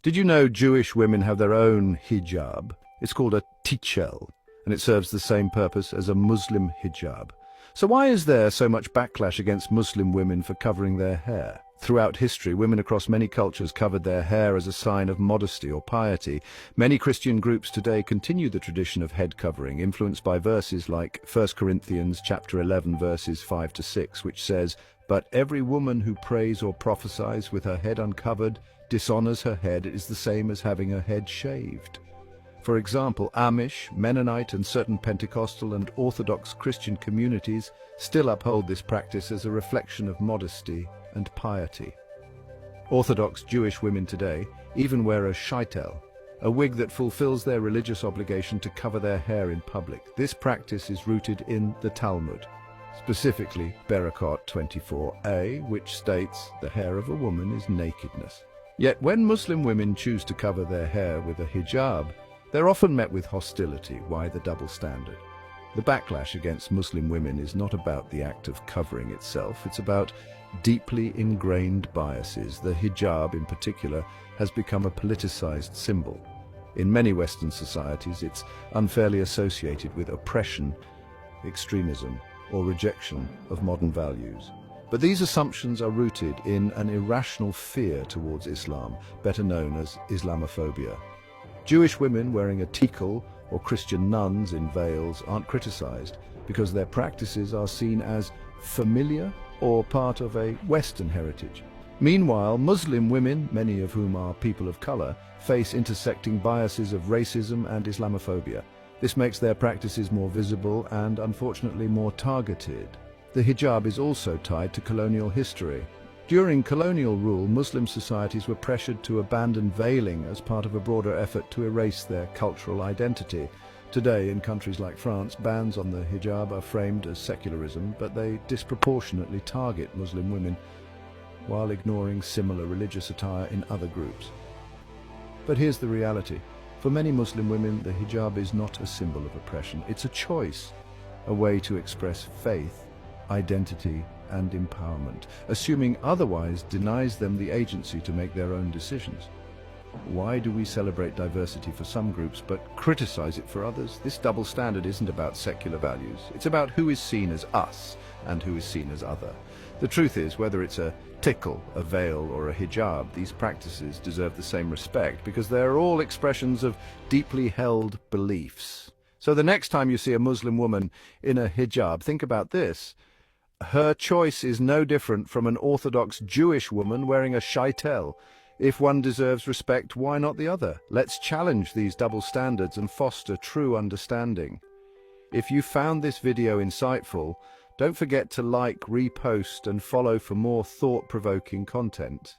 Did you know Jewish women have their own hijab? It's called a tichel, and it serves the same purpose as a Muslim hijab. So why is there so much backlash against Muslim women for covering their hair? Throughout history, women across many cultures covered their hair as a sign of modesty or piety. Many Christian groups today continue the tradition of head covering, influenced by verses like 1 Corinthians chapter 11, verses 5 to 6, which says, "But every woman who prays or prophesies with her head uncovered dishonors her head is the same as having her head shaved." For example, Amish, Mennonite, and certain Pentecostal and Orthodox Christian communities still uphold this practice as a reflection of modesty and piety. Orthodox Jewish women today even wear a shaitel, a wig that fulfills their religious obligation to cover their hair in public. This practice is rooted in the Talmud, specifically Berachot 24a, which states the hair of a woman is nakedness. Yet when Muslim women choose to cover their hair with a hijab, they're often met with hostility. Why the double standard? The backlash against Muslim women is not about the act of covering itself, it's about deeply ingrained biases. The hijab, in particular, has become a politicized symbol. In many Western societies, it's unfairly associated with oppression, extremism, or rejection of modern values. But these assumptions are rooted in an irrational fear towards Islam, better known as Islamophobia. Jewish women wearing a tichel or Christian nuns in veils aren't criticized because their practices are seen as familiar or part of a Western heritage. Meanwhile, Muslim women, many of whom are people of color, face intersecting biases of racism and Islamophobia. This makes their practices more visible and, unfortunately, more targeted. The hijab is also tied to colonial history. During colonial rule, Muslim societies were pressured to abandon veiling as part of a broader effort to erase their cultural identity. Today, in countries like France, bans on the hijab are framed as secularism, but they disproportionately target Muslim women, while ignoring similar religious attire in other groups. But here's the reality. For many Muslim women, the hijab is not a symbol of oppression. It's a choice, a way to express faith, identity, and empowerment. Assuming otherwise denies them the agency to make their own decisions. Why do we celebrate diversity for some groups but criticize it for others? This double standard isn't about secular values. It's about who is seen as us and who is seen as other. The truth is, whether it's a tichel, a veil, or a hijab, these practices deserve the same respect because they're all expressions of deeply held beliefs. So the next time you see a Muslim woman in a hijab, think about this. Her choice is no different from an Orthodox Jewish woman wearing a shaitel. If one deserves respect, why not the other? Let's challenge these double standards and foster true understanding. If you found this video insightful, don't forget to like, repost, and follow for more thought-provoking content.